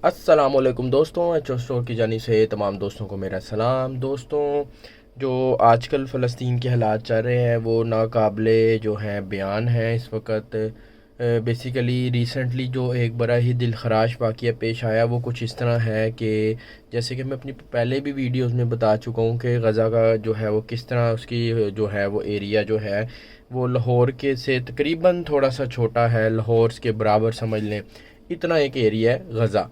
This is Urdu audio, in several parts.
السلام علیکم دوستوں، ایچ او اسٹور کی جانب سے تمام دوستوں کو میرا سلام۔ دوستوں، جو آج کل فلسطین کے حالات چل رہے ہیں وہ ناقابل جو ہیں بیان ہیں اس وقت۔ بیسیکلی ریسنٹلی جو ایک بڑا ہی دل خراش واقعہ پیش آیا وہ کچھ اس طرح ہے کہ جیسے کہ میں اپنی پہلے بھی ویڈیوز میں بتا چکا ہوں کہ غزہ کا جو ہے وہ کس طرح اس کی جو ہے وہ ایریا جو ہے وہ لاہور کے سے تقریباً تھوڑا سا چھوٹا ہے، لاہور کے برابر سمجھ لیں، اتنا ایک ایریا ہے غزہ،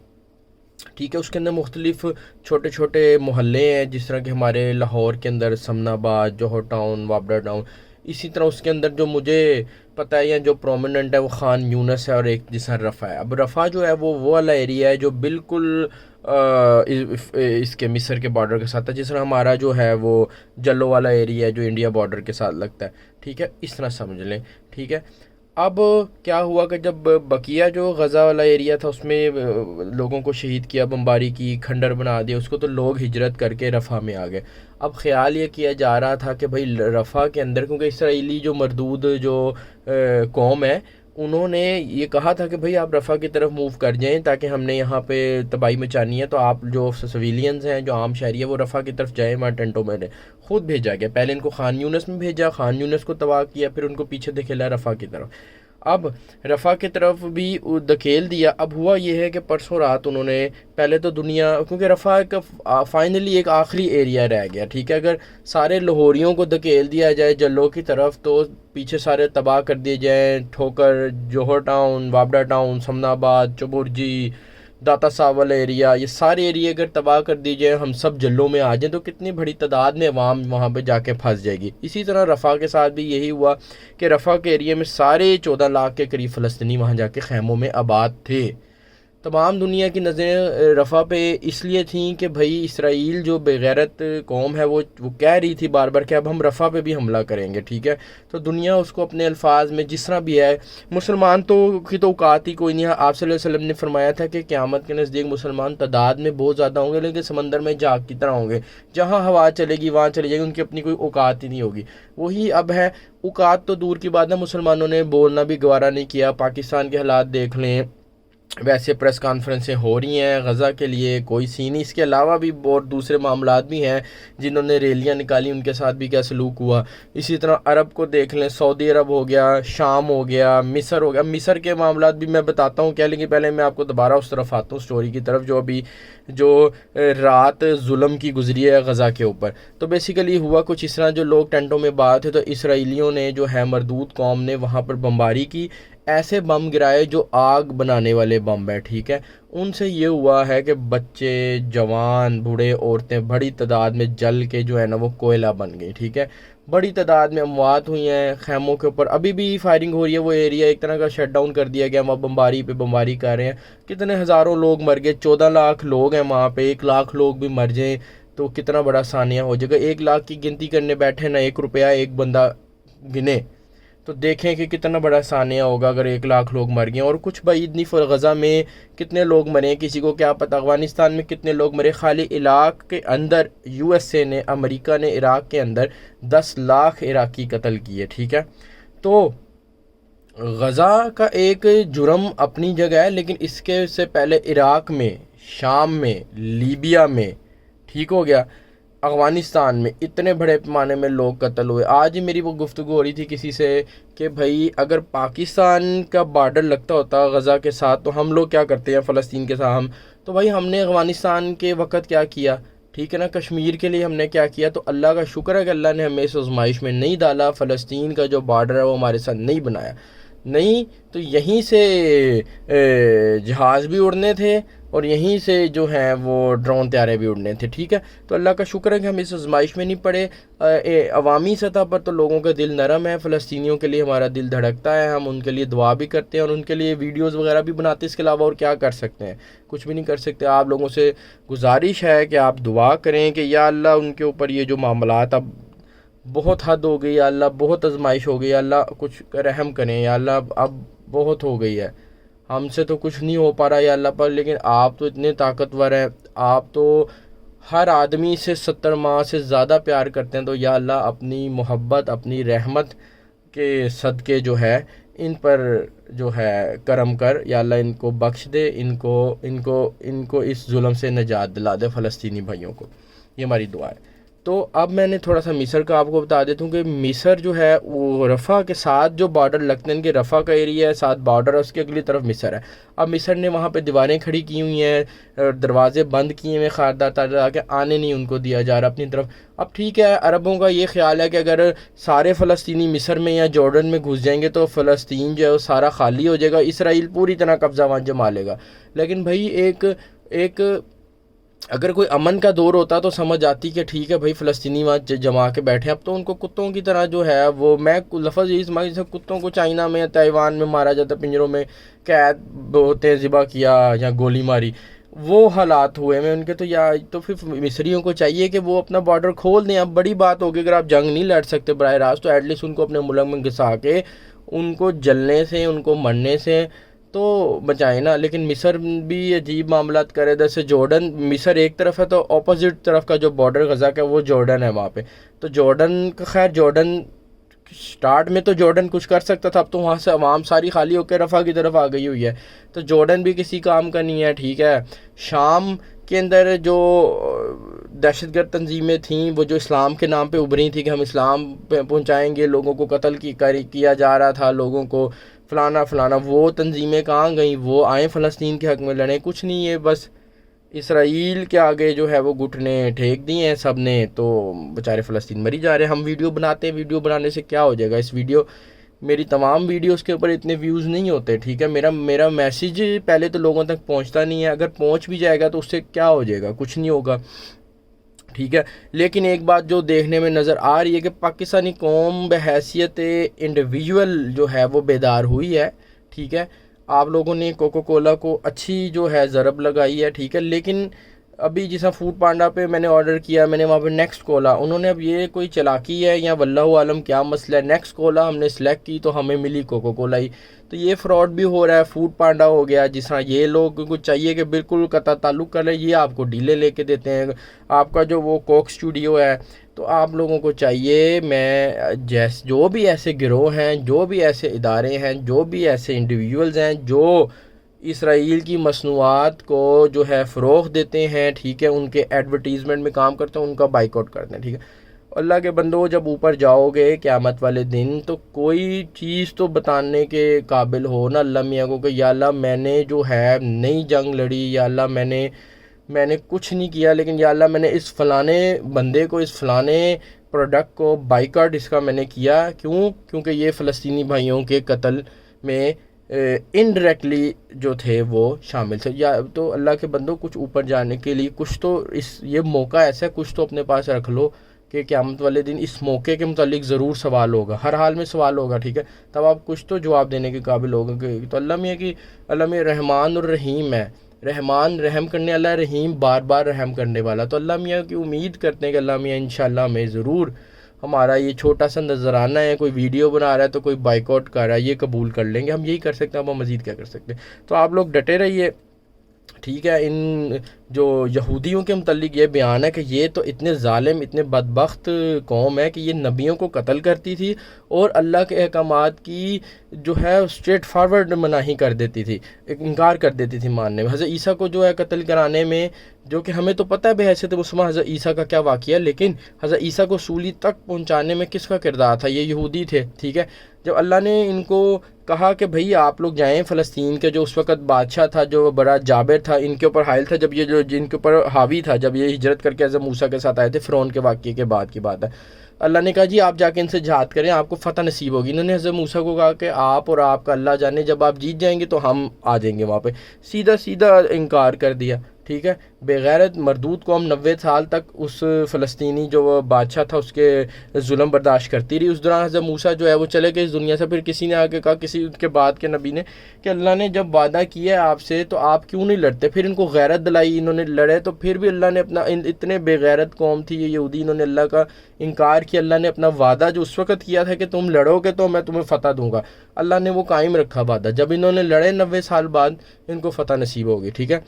ٹھیک ہے۔ اس کے اندر مختلف چھوٹے چھوٹے محلے ہیں، جس طرح کہ ہمارے لاہور کے اندر سمن آباد، جوہر ٹاؤن، وابڈا ٹاؤن، اسی طرح اس کے اندر جو مجھے پتہ ہے یا جو پرومیننٹ ہے وہ خان یونس ہے، اور ایک جس طرح رفح ہے۔ اب رفح جو ہے وہ والا ایریا ہے جو بالکل اس کے مصر کے بارڈر کے ساتھ ہے، جس طرح ہمارا جو ہے وہ جلو والا ایریا ہے جو انڈیا بارڈر کے ساتھ لگتا ہے، ٹھیک ہے، اس طرح سمجھ لیں، ٹھیک ہے۔ اب کیا ہوا کہ جب بقیہ جو غزہ والا ایریا تھا اس میں لوگوں کو شہید کیا، بمباری کی، کھنڈر بنا دیا اس کو، تو لوگ ہجرت کر کے رفح میں آ گئے۔ اب خیال یہ کیا جا رہا تھا کہ بھائی رفح کے اندر، کیونکہ اسرائیلی جو مردود جو قوم ہے انہوں نے یہ کہا تھا کہ بھائی آپ رفح کی طرف موو کر جائیں تاکہ ہم نے یہاں پہ تباہی مچانی ہے، تو آپ جو سویلینز ہیں، جو عام شہری ہے، وہ رفح کی طرف جائیں، وہاں ٹینٹوں میں رہیں۔ خود بھیجا گیا، پہلے ان کو خان یونس میں بھیجا، خان یونس کو تباہ کیا، پھر ان کو پیچھے دھکیلا رفح کی طرف۔ اب رفح کی طرف بھی دھکیل دیا۔ اب ہوا یہ ہے کہ پرسوں رات انہوں نے پہلے تو دنیا، کیونکہ رفح کا فائنلی ایک آخری ایریا رہ گیا، ٹھیک ہے، اگر سارے لاہوریوں کو دھکیل دیا جائے جلو کی طرف تو پیچھے سارے تباہ کر دیے جائیں، ٹھوکر، جوہر ٹاؤن، وابڈا ٹاؤن، سمن آباد، چبرجی، داتا ساول ایریا، یہ سارے ایریا اگر تباہ کر دی جائیں، ہم سب جلوں میں آ جائیں، تو کتنی بڑی تعداد میں عوام وہاں پہ جا کے پھنس جائے گی۔ اسی طرح رفح کے ساتھ بھی یہی ہوا کہ رفح کے ایریا میں سارے 14 لاکھ کے قریب فلسطینی وہاں جا کے خیموں میں آباد تھے۔ تمام دنیا کی نظریں رفح پہ اس لیے تھیں کہ بھائی اسرائیل جو بےغیرت قوم ہے وہ کہہ رہی تھی بار بار کہ اب ہم رفح پہ بھی حملہ کریں گے، ٹھیک ہے، تو دنیا اس کو اپنے الفاظ میں جس طرح بھی ہے، مسلمان تو کی تو اوقات ہی کوئی نہیں ہے۔ آپ صلی اللہ علیہ وسلم نے فرمایا تھا کہ قیامت کے نزدیک مسلمان تعداد میں بہت زیادہ ہوں گے لیکن سمندر میں جھاگ کی طرح ہوں گے، جہاں ہوا چلے گی وہاں چلی جائے گی، ان کی اپنی کوئی اوقات ہی نہیں ہوگی۔ وہی اب ہے، اوقات تو دور کی بات ہے، مسلمانوں نے بولنا بھی گوارا نہیں کیا۔ پاکستان کے حالات دیکھ لیں، ویسے پریس کانفرنسیں ہو رہی ہیں غزہ کے لیے، کوئی سین نہیں۔ اس کے علاوہ بھی اور دوسرے معاملات بھی ہیں، جنہوں نے ریلیاں نکالی ان کے ساتھ بھی کیا سلوک ہوا۔ اسی طرح عرب کو دیکھ لیں، سعودی عرب ہو گیا، شام ہو گیا، مصر ہو گیا۔ مصر کے معاملات بھی میں بتاتا ہوں کیا، لیکن پہلے میں آپ کو دوبارہ اس طرف آتا ہوں، سٹوری کی طرف، جو ابھی جو رات ظلم کی گزری ہے غزہ کے اوپر۔ تو بیسیکلی ہوا کچھ اس طرح، جو لوگ ٹینٹوں میں بعد تھے تو اسرائیلیوں نے جو ہے مردود قوم نے وہاں پر بمباری کی، ایسے بم گرائے جو آگ بنانے والے بم ہیں، ٹھیک ہے۔ ان سے یہ ہوا ہے کہ بچے، جوان، بوڑھے، عورتیں بڑی تعداد میں جل کے جو ہے نا وہ کوئلہ بن گئی، ٹھیک ہے۔ بڑی تعداد میں اموات ہوئی ہیں خیموں کے اوپر، ابھی بھی فائرنگ ہو رہی ہے، وہ ایریا ایک طرح کا شٹ ڈاؤن کر دیا گیا، وہاں بمباری پہ بمباری کر رہے ہیں۔ کتنے ہزاروں لوگ مر گئے، 14 لاکھ لوگ ہیں وہاں پہ، 1 لاکھ لوگ بھی مر جائیں تو کتنا بڑا سانیہ ہو جائے گا۔ 1 لاکھ کی گنتی کرنے بیٹھے نا، 1 روپیہ ایک بندہ گنے تو دیکھیں کہ کتنا بڑا سانیہ ہوگا اگر 1 لاکھ لوگ مر گئے۔ اور کچھ بعید نہیں، غزہ میں کتنے لوگ مرے ہیں کسی کو کیا پتہ، افغانستان میں کتنے لوگ مرے، خالی عراق کے اندر یو ایس اے نے، امریکہ نے عراق کے اندر 10 لاکھ عراقی قتل کیے، ٹھیک ہے۔ تو غزہ کا ایک جرم اپنی جگہ ہے، لیکن اس کے سے پہلے عراق میں، شام میں، لیبیا میں، ٹھیک ہو گیا، افغانستان میں اتنے بڑے پیمانے میں لوگ قتل ہوئے۔ آج ہی میری وہ گفتگو ہو رہی تھی کسی سے کہ بھائی اگر پاکستان کا بارڈر لگتا ہوتا غزہ کے ساتھ تو ہم لوگ کیا کرتے ہیں فلسطین کے ساتھ، تو بھائی ہم نے افغانستان کے وقت کیا کیا، ٹھیک ہے نا، کشمیر کے لیے ہم نے کیا کیا۔ تو اللہ کا شکر ہے کہ اللہ نے ہمیں اس آزمائش میں نہیں ڈالا، فلسطین کا جو بارڈر ہے وہ ہمارے ساتھ نہیں بنایا، نہیں تو یہیں سے جہاز بھی اڑنے تھے اور یہیں سے جو ہیں وہ ڈرون طیارے بھی اڑنے تھے، ٹھیک ہے۔ تو اللہ کا شکر ہے کہ ہم اس آزمائش میں نہیں پڑے۔ عوامی سطح پر تو لوگوں کا دل نرم ہے، فلسطینیوں کے لیے ہمارا دل دھڑکتا ہے، ہم ان کے لیے دعا بھی کرتے ہیں اور ان کے لیے ویڈیوز وغیرہ بھی بناتے ہیں۔ اس کے علاوہ اور کیا کر سکتے ہیں، کچھ بھی نہیں کر سکتے۔ آپ لوگوں سے گزارش ہے کہ آپ دعا کریں کہ یا اللہ ان کے اوپر یہ جو معاملات اب بہت حد ہو گئی، یا اللہ بہت آزمائش ہو گئی، یا اللہ کچھ رحم کریں، یا اللہ اب بہت ہو گئی ہے، ہم سے تو کچھ نہیں ہو پا رہا یا اللہ پر، لیکن آپ تو اتنے طاقتور ہیں، آپ تو ہر آدمی سے 70 ماہ سے زیادہ پیار کرتے ہیں، تو یا اللہ اپنی محبت، اپنی رحمت کے صدقے جو ہے ان پر جو ہے کرم کر یا اللہ ان کو بخش دے، ان کو اس ظلم سے نجات دلا دے فلسطینی بھائیوں کو، یہ ہماری دعا ہے۔ تو اب میں نے تھوڑا سا مصر کا آپ کو بتا دیتا ہوں کہ مصر جو ہے وہ رفح کے ساتھ جو بارڈر لگتے ہیں، ان کے رفح کا ایریا ہے، ساتھ بارڈر ہے، اس کے اگلی طرف مصر ہے۔ اب مصر نے وہاں پہ دیواریں کھڑی کی ہوئی ہیں، دروازے بند کیے ہوئے خاردار تاکہ آنے نہیں ان کو دیا جا رہا اپنی طرف۔ اب ٹھیک ہے، عربوں کا یہ خیال ہے کہ اگر سارے فلسطینی مصر میں یا جارڈن میں گھس جائیں گے تو فلسطین جو ہے وہ سارا خالی ہو جائے گا، اسرائیل پوری طرح قبضہ وہاں جما لے گا۔ لیکن بھائی ایک اگر کوئی امن کا دور ہوتا تو سمجھ آتی کہ ٹھیک ہے بھائی فلسطینی وہاں جما کے بیٹھے، اب تو ان کو کتوں کی طرح جو ہے وہ، میں لفظ یہی سمجھ، جیسے کتوں کو چائنا میں تائیوان میں مارا جاتا، پنجروں میں قید ہوتے ہیں، ذبح کیا یا گولی ماری، وہ حالات ہوئے ہیں ان کے۔ تو پھر مصریوں کو چاہیے کہ وہ اپنا بارڈر کھول دیں۔ اب بڑی بات ہوگی اگر آپ جنگ نہیں لڑ سکتے براہ راست تو ایٹ لیسٹ ان کو اپنے ملک میں گھسا کے ان کو جلنے سے، ان کو مرنے سے تو بچائیں نا۔ لیکن مصر بھی عجیب معاملات کرے، جیسے جارڈن، مصر ایک طرف ہے تو اپوزٹ طرف کا جو بارڈر غزہ کا وہ جارڈن ہے وہاں پہ، تو جارڈن کا خیر جارڈن سٹارٹ میں تو جارڈن کچھ کر سکتا تھا، اب تو وہاں سے عوام ساری خالی ہو کے رفح کی طرف آ گئی ہوئی ہے، تو جارڈن بھی کسی کام کا نہیں ہے، ٹھیک ہے۔ شام کے اندر جو دہشت گرد تنظیمیں تھیں وہ جو اسلام کے نام پہ ابھری تھیں کہ ہم اسلام پہ پہنچائیں گے، لوگوں کو قتل کیا جا رہا تھا، لوگوں کو فلانا فلانا، وہ تنظیمیں کہاں گئیں؟ وہ آئیں فلسطین کے حق میں لڑیں، کچھ نہیں ہے، بس اسرائیل کے آگے جو ہے وہ گھٹنے ٹھیک دیے ہیں سب نے، تو بیچارے فلسطین مری جا رہے ہیں۔ ہم ویڈیو بناتے ہیں، ویڈیو بنانے سے کیا ہو جائے گا؟ میری تمام ویڈیوز کے اوپر اتنے ویوز نہیں ہوتے، ٹھیک ہے، میرا میسیج پہلے تو لوگوں تک پہنچتا نہیں ہے، اگر پہنچ بھی جائے گا تو اس سے کیا ہو جائے گا؟ کچھ نہیں ہوگا، ٹھیک ہے۔ لیکن ایک بات جو دیکھنے میں نظر آ رہی ہے کہ پاکستانی قوم بحیثیت انڈیویجول جو ہے وہ بیدار ہوئی ہے، ٹھیک ہے۔ آپ لوگوں نے کوکو کولا کو اچھی جو ہے ضرب لگائی ہے، ٹھیک ہے، لیکن ابھی جیسا فوڈ پانڈا پہ میں نے آرڈر کیا، میں نے وہاں پہ نیکسٹ کولا، انہوں نے اب یہ کوئی چلاکی ہے یا واللہ عالم کیا مسئلہ ہے، نیکسٹ کولا ہم نے سلیکٹ کی تو ہمیں ملی کوکو کولا ہی، تو یہ فراڈ بھی ہو رہا ہے۔ فوڈ پانڈا ہو گیا، جس طرح یہ لوگ کو چاہیے کہ بالکل قطع تعلق کر لیں، یہ آپ کو ڈیلے لے کے دیتے ہیں۔ آپ کا جو وہ کوک اسٹوڈیو ہے، تو آپ لوگوں کو چاہیے، جو بھی ایسے گروہ ہیں، جو بھی ایسے ادارے ہیں، جو بھی ایسے انڈیویجولز ہیں جو اسرائیل کی مصنوعات کو جو ہے فروغ دیتے ہیں، ٹھیک ہے، ان کے ایڈورٹیزمنٹ میں کام کرتے ہیں، ان کا بائیکاٹ کرتے ہیں، ٹھیک ہے۔ اللہ کے بندو، جب اوپر جاؤ گے قیامت والے دن تو کوئی چیز تو بتانے کے قابل ہو نا اللہ میاں کو کہ یا اللہ میں نے جو ہے نئی جنگ لڑی، یا اللہ میں نے کچھ نہیں کیا، لیکن یا اللہ میں نے اس فلانے بندے کو، اس فلانے پروڈکٹ کو بائیکاٹ اس کا میں نے کیا، کیونکہ یہ فلسطینی بھائیوں کے قتل میں انڈائریکٹلی جو تھے وہ شامل تھے۔ یا تو اللہ کے بندوں، کچھ اوپر جانے کے لیے کچھ تو یہ موقع ایسا ہے، کچھ تو اپنے پاس رکھ لو کہ قیامت والے دن اس موقع کے متعلق ضرور سوال ہوگا، ہر حال میں سوال ہوگا، ٹھیک ہے، تب آپ کچھ تو جواب دینے کے قابل ہوگا کہ تو اللہ میاں رحمان الرحیم ہے، رحمان رحم کرنے والا، رحیم بار بار رحم کرنے والا، تو اللہ میاں کی امید کرتے ہیں کہ اللہ میاں انشاءاللہ ہمیں ضرور ہمارا یہ چھوٹا سا نذرانہ ہے، کوئی ویڈیو بنا رہا ہے تو کوئی بائیکاٹ کر رہا ہے، یہ قبول کر لیں گے، ہم یہی کر سکتے ہیں، اب ہم مزید کیا کر سکتے ہیں۔ تو آپ لوگ ڈٹے رہیے، ٹھیک ہے۔ ان جو یہودیوں کے متعلق یہ بیان ہے کہ یہ تو اتنے ظالم، اتنے بدبخت قوم ہے کہ یہ نبیوں کو قتل کرتی تھی اور اللہ کے احکامات کی جو ہے اسٹریٹ فارورڈ مناہی کر دیتی تھی، انکار کر دیتی تھی ماننے میں۔ حضرت عیسیٰ کو جو ہے قتل کرانے میں، جو کہ ہمیں تو پتہ ہے بحیثیت مسلمان حضرت عیسیٰ کا کیا واقعہ، لیکن حضرت عیسیٰ کو سولی تک پہنچانے میں کس کا کردار تھا؟ یہ یہودی تھے، ٹھیک ہے۔ جب اللہ نے ان کو کہا کہ بھئی آپ لوگ جائیں، فلسطین کے جو اس وقت بادشاہ تھا جو بڑا جابر تھا، ان کے اوپر حائل تھا، جب یہ جو جن کے اوپر حاوی تھا، جب یہ ہجرت کر کے حضرت موسیٰ کے ساتھ آئے تھے فرعون کے واقعے کے بعد کی بات ہے، اللہ نے کہا جی آپ جا کے ان سے جہاد کریں، آپ کو فتح نصیب ہوگی۔ انہوں نے حضرت موسیٰ کو کہا کہ آپ اور آپ کا اللہ جانے، جب آپ جیت جائیں گے تو ہم آ جائیں گے وہاں پہ، سیدھا انکار کر دیا، ٹھیک ہے۔ بغیرت مردود قوم 90 سال تک اس فلسطینی جو وہ بادشاہ تھا اس کے ظلم برداشت کرتی رہی۔ اس دوران حضرت موسیٰ جو ہے وہ چلے گئے اس دنیا سے، پھر کسی نے آ کے کہا، کسی کے بعد کے نبی نے، کہ اللہ نے جب وعدہ کیا ہے آپ سے تو آپ کیوں نہیں لڑتے؟ پھر ان کو غیرت دلائی، انہوں نے لڑے، تو پھر بھی اللہ نے اپنا، اتنے بے غیرت قوم تھی یہ یہودی، انہوں نے اللہ کا انکار کیا۔ اللہ نے اپنا وعدہ جو اس وقت کیا تھا کہ تم لڑو گے تو میں تمہیں فتح دوں گا، اللہ نے وہ قائم رکھا وعدہ، جب انہوں نے لڑے 90 سال بعد ان کو فتح نصیب ہوگی، ٹھیک ہے۔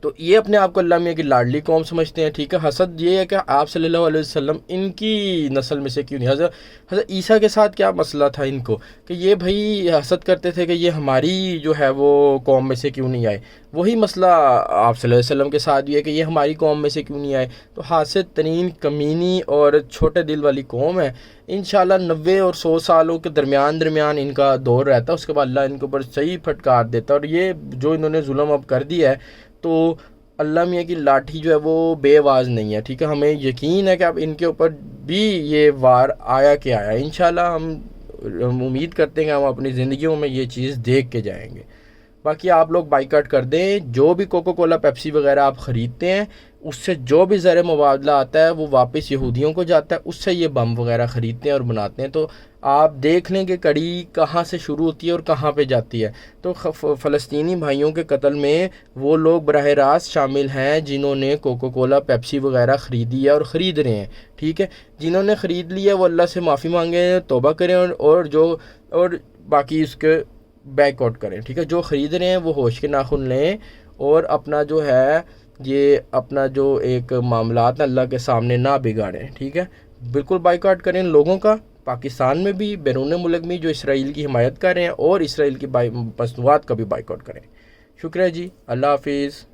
تو یہ اپنے آپ کو اللہ میاں کی لاڈلی قوم سمجھتے ہیں، ٹھیک ہے۔ حسد یہ ہے کہ آپ صلی اللہ علیہ وسلم ان کی نسل میں سے کیوں نہیں، حضرت عیسیٰ کے ساتھ کیا مسئلہ تھا ان کو کہ یہ بھائی حسد کرتے تھے کہ یہ ہماری جو ہے وہ قوم میں سے کیوں نہیں آئے، وہی مسئلہ آپ صلی اللہ علیہ وسلم کے ساتھ بھی ہے کہ یہ ہماری قوم میں سے کیوں نہیں آئے۔ تو حاسد ترین، کمینی اور چھوٹے دل والی قوم ہے۔ انشاءاللہ 90 اور 100 سالوں کے درمیان ان کا دور رہتا ہے، اس کے بعد اللہ ان کے اوپر صحیح پھٹکار دیتا ہے۔ اور یہ جو انہوں نے ظلم اب کر دیا ہے تو اللہ میاں کی لاٹھی جو ہے وہ بے آواز نہیں ہے، ٹھیک ہے۔ ہمیں یقین ہے کہ اب ان کے اوپر بھی یہ وار آیا کہ آیا، انشاءاللہ ہم امید کرتے ہیں کہ ہم اپنی زندگیوں میں یہ چیز دیکھ کے جائیں گے۔ باقی آپ لوگ بائیکاٹ کر دیں، جو بھی کوکو کولا، پیپسی وغیرہ آپ خریدتے ہیں اس سے جو بھی زر مبادلہ آتا ہے وہ واپس یہودیوں کو جاتا ہے، اس سے یہ بم وغیرہ خریدتے ہیں اور بناتے ہیں۔ تو آپ دیکھ لیں کہ کڑی کہاں سے شروع ہوتی ہے اور کہاں پہ جاتی ہے۔ تو فلسطینی بھائیوں کے قتل میں وہ لوگ براہ راست شامل ہیں جنہوں نے کوکو کولا، پیپسی وغیرہ خریدی ہے اور خرید رہے ہیں، ٹھیک ہے۔ جنہوں نے خرید لی ہے وہ اللہ سے معافی مانگیں، توبہ کریں، اور باقی اس کے بیک آؤٹ کریں، ٹھیک ہے۔ جو خرید رہے ہیں وہ ہوش کے ناخن لیں اور اپنا جو ہے یہ اپنا جو ایک معاملات ہیں اللہ کے سامنے نہ بگاڑیں، ٹھیک ہے۔ بالکل بائیکاٹ کریں لوگوں کا، پاکستان میں بھی، بیرون ملک میں جو اسرائیل کی حمایت کر رہے ہیں، اور اسرائیل کی مصنوعات کا بھی بائیکاٹ کریں۔ شکریہ جی، اللہ حافظ۔